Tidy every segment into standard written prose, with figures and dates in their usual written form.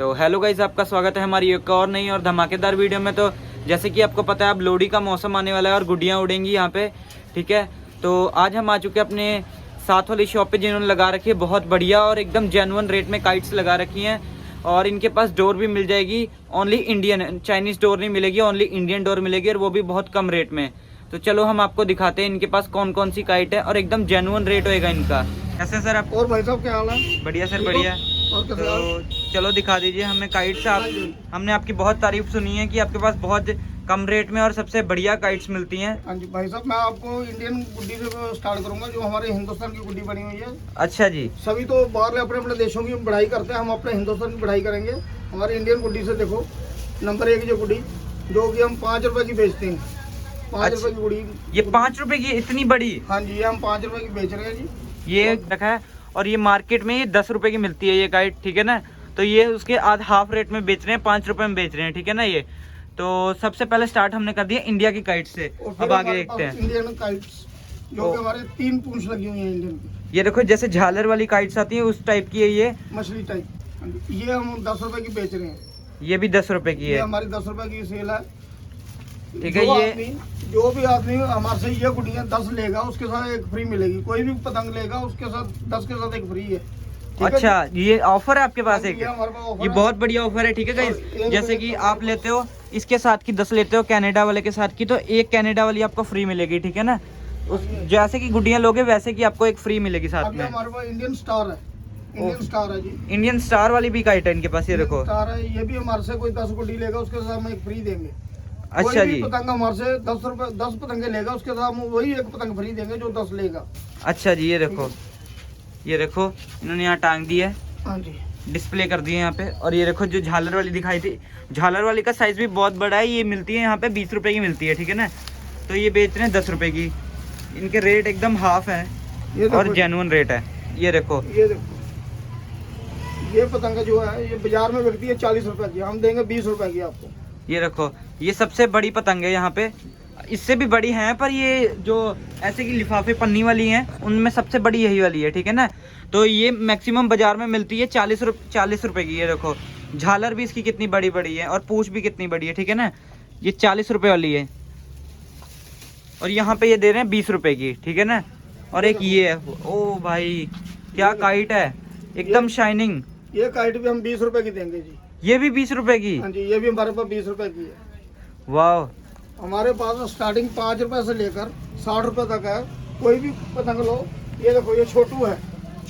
तो hello guys, आपका स्वागत है हमारी एक और नई और धमाकेदार वीडियो में। तो जैसे कि आपको पता है, अब लोहड़ी का मौसम आने वाला है और गुड्डियाँ उड़ेंगी यहाँ पे, ठीक है। तो आज हम आ चुके हैं अपने साथ वाली शॉप पे, जिन्होंने लगा रखी है बहुत बढ़िया और एकदम जेन्युइन रेट में काइट्स लगा रखी हैं। और इनके पास डोर भी मिल जाएगी, ओनली इंडियन, चाइनीज़ डोर नहीं मिलेगी, ओनली इंडियन डोर मिलेगी और वो भी बहुत कम रेट में। तो चलो हम आपको दिखाते हैं इनके पास कौन कौन सी काइट है और एकदम जेन्युइन रेट होएगा इनका। कैसे सर आप? और भाई साहब क्या हाल है? बढ़िया सर, बढ़िया। और कैसे तो हाल? चलो दिखा दीजिए हमें काइट्स। आप, हमने आपकी बहुत तारीफ सुनी है कि आपके पास बहुत कम रेट में और सबसे बढ़िया काइट्स मिलती हैं। हाँ जी भाई साहब, मैं आपको इंडियन गुड्डी से स्टार्ट करूंगा, जो हमारे हिंदुस्तान की गुड्डी बनी हुई है। अच्छा जी। सभी तो बाहर अपने अपने देशों की बढ़ाई करते हैं, हम अपने हिंदुस्तान की बढ़ाई करेंगे। हमारे इंडियन गुड्डी से देखो, नंबर 1 जो गुड्डी, जो कि हम 5 रुपए की बेचते हैं। 5 रुपए की गुड्डी। ये 5 रुपए की इतनी बड़ी? हाँ जी, ये हम 5 रुपए की बेच रहे हैं जी। ये रखा है और ये मार्केट में ये 10 रुपए की मिलती है ये काइट, ठीक है ना। तो ये उसके हाफ रेट में बेच रहे हैं, 5 रुपए में बेच रहे हैं, ठीक है ना। ये तो सबसे पहले स्टार्ट हमने कर दिया इंडिया की काइट से। अब आगे देखते हैं इंडियन काइट्स, जो कि हमारे 3 पूंछ लगी हुई है इंडियन की। ये देखो, जैसे झालर वाली काइट्स आती है उस टाइप की है ये, मछली टाइप। ये हम 10 रुपए की बेच रहे हैं। ये भी 10 रुपए की ये है, हमारी 10 रुपए की सेल है, ठीक है। ये जो भी आदमी हमारे से ये गुड़ियाँ 10 लेगा, उसके साथ एक फ्री मिलेगी। कोई भी पतंग लेगा उसके साथ 10 के साथ एक फ्री है। अच्छा, ये ऑफर है आपके पास? एक ये हमारे पास ऑफर ये है। बहुत बढ़िया ऑफर है, ठीक है गाइस। जैसे कि आप लेते हो इसके साथ की 10 लेते हो कनाडा वाले के साथ की, तो एक कनाडा वाली आपको फ्री मिलेगी, ठीक है ना। उस जैसे कि गुड्डियाँ लोगे वैसे की आपको एक फ्री मिलेगी साथ अभी में। हमारे पास इंडियन स्टार है, इंडियन स्टार है जी। इंडियन स्टार वाली भी काइट है इनके पास, ये देखो। स्टार है, ये भी हमारे से कोई 10 गुड्डी लेगा उसके साथ हम एक फ्री देंगे। अच्छा कोई भी जी। पतंग हमारे से 10 रुपए 10 पतंगे लेगा, उसके साथ हम वही एक पतंग फ्री देंगे जो 10 लेगा। अच्छा जी, ये देखो, ये देखो इन्होंने यहाँ टांग दी है, हाँ जी, डिस्प्ले कर दिए यहाँ पे। और ये देखो जो झालर वाली दिखाई थी, झालर वाली का साइज भी बहुत बड़ा है। ये मिलती है यहाँ पे 20 रुपए की मिलती है, ठीक है ना। तो ये बेच रहे हैं 10 रुपए की। इनके रेट एकदम हाफ है ये देखो, और जेन्युइन रेट है। ये देखो, ये देखो, ये पतंग जो है ये बाजार में बिकती है 40 रुपए की, हम देंगे 20 रुपए की आपको। ये देखो, ये सबसे बड़ी पतंग है यहाँ पे। इससे भी बड़ी हैं, पर ये जो ऐसे की लिफाफे पन्नी वाली हैं उनमें सबसे बड़ी यही वाली है, ठीक है ना। तो ये मैक्सिमम बाजार में मिलती है 40 रुपए की। ये देखो, झालर भी इसकी कितनी बड़ी बड़ी है और पूंछ भी कितनी बड़ी है, ठीक है ना। ये 40 रुपए वाली है और यहाँ पे ये दे रहे हैं 20 रुपए की, ठीक है ना। और एक ये है, ओ भाई क्या काइट है, एकदम शाइनिंग। ये काइट भी हम 20 रुपए की देंगे जी। ये भी 20 रुपए की? हाँ जी, ये भी हमारे पास 20 रुपए की है। वाह। हमारे पास स्टार्टिंग 5 रुपए से लेकर 60 रुपए तक है, कोई भी पतंग लो। ये देखो, ये छोटू है,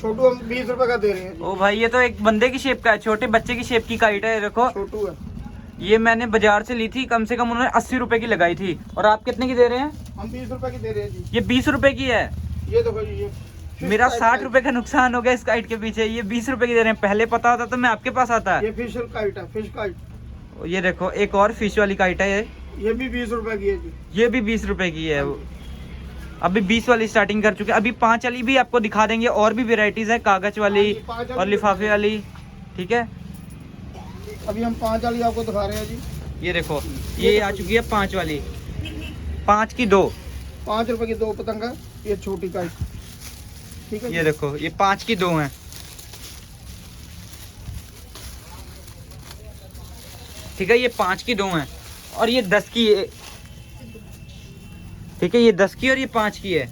छोटू हम 20 रुपए का दे रहे हैं। ओ भाई, ये तो एक बंदे की शेप का है, छोटे बच्चे की शेप की काइट है। ये देखो, छोटू है। ये मैंने बाजार से ली थी, कम से कम उन्होंने 80 रुपए की लगाई थी। और आप कितने की दे रहे हैं? हम 20 रुपए की दे रहे हैं जी। ये 20 रुपए की है। ये देखो जी, ये मेरा 60 रुपए का नुकसान हो गया इस काइट के पीछे। ये 20 रुपए की दे रहे हैं, पहले पता होता तो मैं आपके पास आता। ये फिश काइट है, फिश काइट। ये देखो, एक और फिश वाली काइट है। ये भी 20 रुपए की है जी। ये भी 20 रुपए की है। अभी 20 वाली स्टार्टिंग कर चुके हैं, अभी 5 वाली भी आपको दिखा देंगे। और भी वेराइटीज है, कागज वाली और लिफाफे वाली, ठीक है। अभी हम 5 वाली आपको दिखा रहे हैं जी। ये देखो, ये आ चुकी है 5 वाली, 5 की 2, 5 रुपए की 2 पतंग है। ये छोटी काइट, ठीक है। ये देखो, ये 5 की 2 हैं, ठीक है। ये 5 की 2 हैं और ये 10 की है, ठीक है। ये 10 की और ये 5 की है,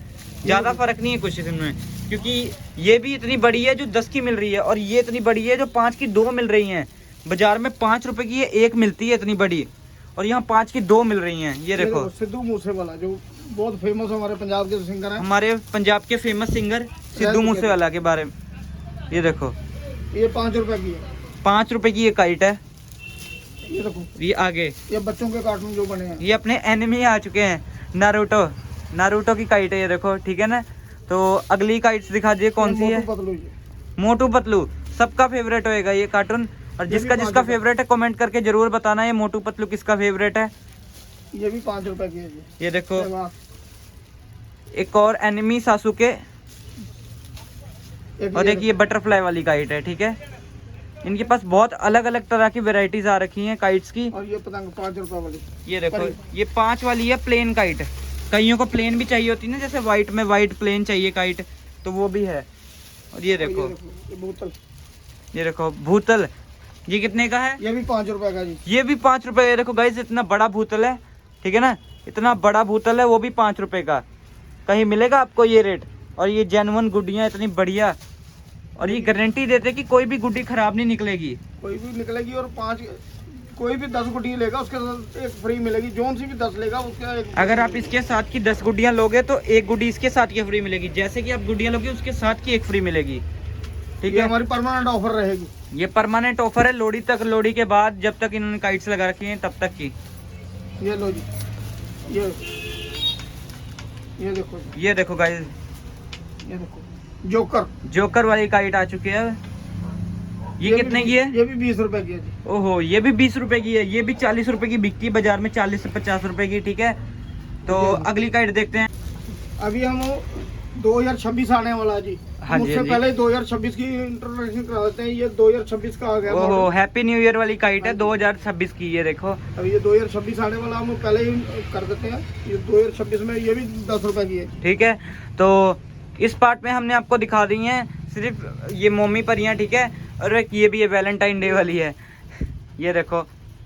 ज्यादा फर्क नहीं है कुछ इसमें, क्योंकि ये भी इतनी बड़ी है जो 10 की मिल रही है और ये इतनी बड़ी है जो 5 की 2 मिल रही हैं। बाजार में 5 रुपए की एक मिलती है इतनी बड़ी, और यहाँ 5 की 2 मिल रही हैं। ये देखो, सिद्धू मूसेवाला जो बहुत फेमस हमारे पंजाब के सिंगर हैं, हमारे पंजाब के फेमस सिंगर सिद्धू मूसेवाला के बारे में। ये देखो, ये 5 रुपए की है। 5 रुपए की ये काइट है। ये देखो, ये आगे, ये बच्चों के कार्टून जो बने हैं, ये अपने एनिमी आ चुके हैं, नारुतो की काइट है। ये देखो, ठीक है ना। तो अगली काइट्स दिखा दीजिए, कौन सी है? मोटू पतलू जी। मोटू पतलू सबका फेवरेट होएगा ये कार्टून, और जिसका जिसका फेवरेट है कमेंट करके जरूर बताना ये मोटू पतलू किसका फेवरेट है। ये भी 5 रुपए की है जी। ये देखो, एक और एनिमी सासुके, और एक ये बटरफ्लाई वाली काइट है, ठीक है। इनके पास बहुत अलग अलग तरह की वेराइटीज आ रखी हैं काइट्स की। और ये पतंग 5 रुपए वाली। ये देखो, ये 5 वाली है प्लेन काइट। कईयों को प्लेन भी चाहिए होती है ना, जैसे व्हाइट में व्हाइट प्लेन चाहिए काइट, तो वो भी है। और ये देखो, ये बोतल, ये देखो भूतल, ये कितने का है? ये भी 5 रुपए का जी। ये भी 5 रुपए। देखो गाइस इतना बड़ा भूतल है, ठीक है ना, इतना बड़ा भूतल है, वो भी 5 रुपए का। कहीं मिलेगा आपको ये रेट? और ये जेन्युइन गुड्डियाँ इतनी बढ़िया, और ये गारंटी देते कि कोई भी गुड्डी खराब नहीं निकलेगी। कोई भी निकलेगी, और 5 कोई भी 10 गुड्डी लेगा उसके साथ एक फ्री मिलेगी। जोन सी भी 10 लेगा उसका एक। अगर आप इसके साथ की 10 गुड्डियाँ लोगे तो एक गुड्डी इसके साथ की फ्री मिलेगी। जैसे कि आप गुड्डियाँ लोगे उसके साथ की एक फ्री मिलेगी, ठीक ये है। हमारी परमानेंट ऑफर रहेगी। ये परमानेंट ऑफर है लोहड़ी तक, लोहड़ी के बाद जब तक इन्होंने काइट्स लगा रखी हैं तब तक की। ये लो जी, ये देखो जी, ये देखो गाइस, ये देखो जोकर। जोकर वाली काइट आ चुकी है। ये कितने की है? ये भी 20 रुपए की है जी। ओहो, ये भी 20 रुपए की है। ये भी 40 रुपए की बिकती है बाजार में, 40 से 50 रुपए की, ठीक है। तो अगली काइट देखते हैं। अभी हम 2026 आने वाला है जी। हाँ जी, उससे हाँ जी। पहले 2026 की इंट्रोडक्शन करा देते हैं। ये 2026 का आ गया ओहो, मॉडल। हैप्पी न्यू ईयर वाली काइट है हाँ जी। 2026 की। ये देखो, अभी ये 2026 आने वाला हम पहले ही कर देते हैं। ये 2026 में ये भी 10 रुपए की है। ठीक है। तो इस पार्ट में हमने आपको दिखा दी है सिर्फ ये मोमी परियां, ठीक है। और एक ये भी है वैलेंटाइन डे वाली है। ये देखो,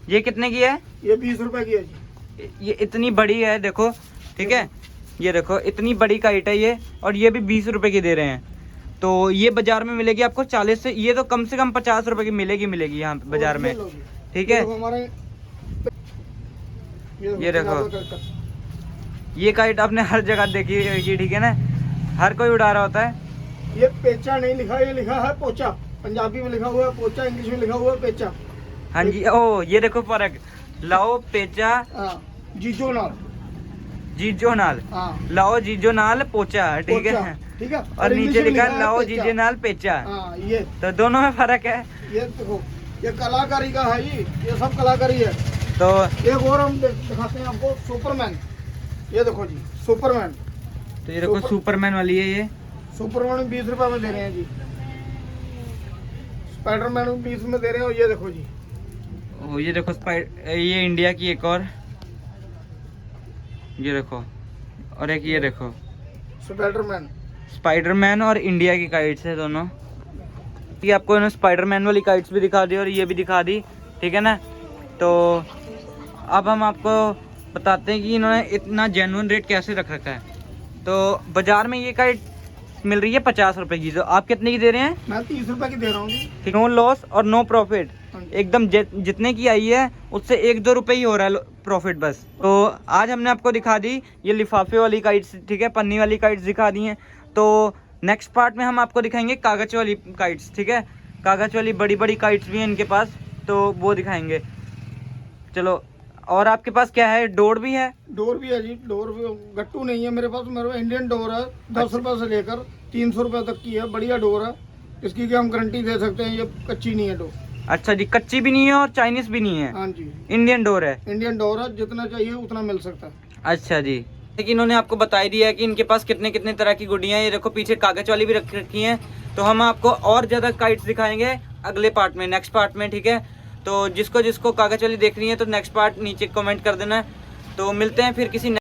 ये कितने की है? ये 20 रुपए की है जी। ये इतनी बड़ी है देखो, ठीक है। ये देखो इतनी बड़ी काइट है ये, और ये भी 20 रुपए की दे रहे हैं। तो ये बाजार में मिलेगी आपको 40 से, ये तो कम से कम 50 रुपए की मिलेगी यहाँ पे बाजार में, ठीक है। हमारे ये देखो, ये काइट आपने हर जगह देखी होगी, ठीक है ना, हर कोई उड़ा रहा होता है। ये पेचा नहीं लिखा, ये लिखा है पोचा। पंजाबी में लिखा हुआ है पोचा, इंग्लिश में लिखा हुआ है पेचा। हाँ जी। ओ ये देखो फर्क, लाओ पेचा जीजो नाल। जीजो नाल, हाँ, लाओ जीजो नाल पोचा, ठीक है। ठीक है। और इंग्लिश नीचे में लिखा है लाओ पेचा। जीजे नाल पेचा। हाँ, ये तो दोनों में फर्क है। ये देखो, ये कलाकारी का है ये सब कलाकारी है। तो एक और हम दिखाते हैं आपको, सुपरमैन। ये देखो जी, सुपरमैन। ये देखो सुपरमैन वाली है ये। सुपरमैन 20 रुपए में दे रहे हैं जी। स्पाइडरमैन 20 में दे रहे हैं। और ये देखो जी, ओ ये देखो ये इंडिया की एक और, ये देखो, और एक ये देखो स्पाइडरमैन। स्पाइडरमैन और इंडिया की काइट्स है दोनों। ये आपको इन्होंने स्पाइडरमैन वाली काइट्स भी दिखा दी और ये भी दिखा दी, ठीक है ना। तो अब हम आपको बताते हैं कि इन्होंने इतना जेन्युइन रेट कैसे रख रखा है। तो बाजार में ये काइट मिल रही है 50 रुपए की, तो आप कितने की दे रहे हैं? मैं 30 रुपए की दे रहा हूँ जी। नो लॉस और नो प्रॉफिट, एकदम जितने की आई है उससे 1-2 रुपए ही हो रहा है प्रॉफिट बस। तो आज हमने आपको दिखा दी ये लिफाफे वाली काइट्स, ठीक है, पन्नी वाली काइट्स दिखा दी हैं। तो नेक्स्ट पार्ट में हम आपको दिखाएंगे कागज वाली काइट्स, ठीक है। कागज वाली बड़ी बड़ी काइट्स भी हैं इनके पास, तो वो दिखाएंगे। चलो, और आपके पास क्या है? डोर भी है? डोर भी है जी। डोर भी, गट्टू नहीं है मेरे पास। मेरे पास इंडियन डोर है, 10 रुपए से लेकर 300 रुपए तक की है। बढ़िया डोर है, इसकी की हम गारंटी दे सकते हैं। ये कच्ची नहीं है डोर। अच्छा जी, कच्ची भी नहीं है और चाइनीज भी नहीं है? हाँ जी, इंडियन डोर है। इंडियन डोर है, जितना चाहिए उतना मिल सकता है। अच्छा जी। लेकिन इन्होंने आपको बता दिया है कि इनके पास कितने कितने तरह की गुड़ियाँ हैं। ये देखो पीछे कागज वाली भी रख रखी हैं। तो हम आपको और ज़्यादा काइट्स दिखाएंगे अगले पार्ट में, नेक्स्ट पार्ट में, ठीक है। तो जिसको जिसको कागज वाली देखनी है तो नेक्स्ट पार्ट नीचे कमेंट कर देना। तो मिलते हैं फिर किसी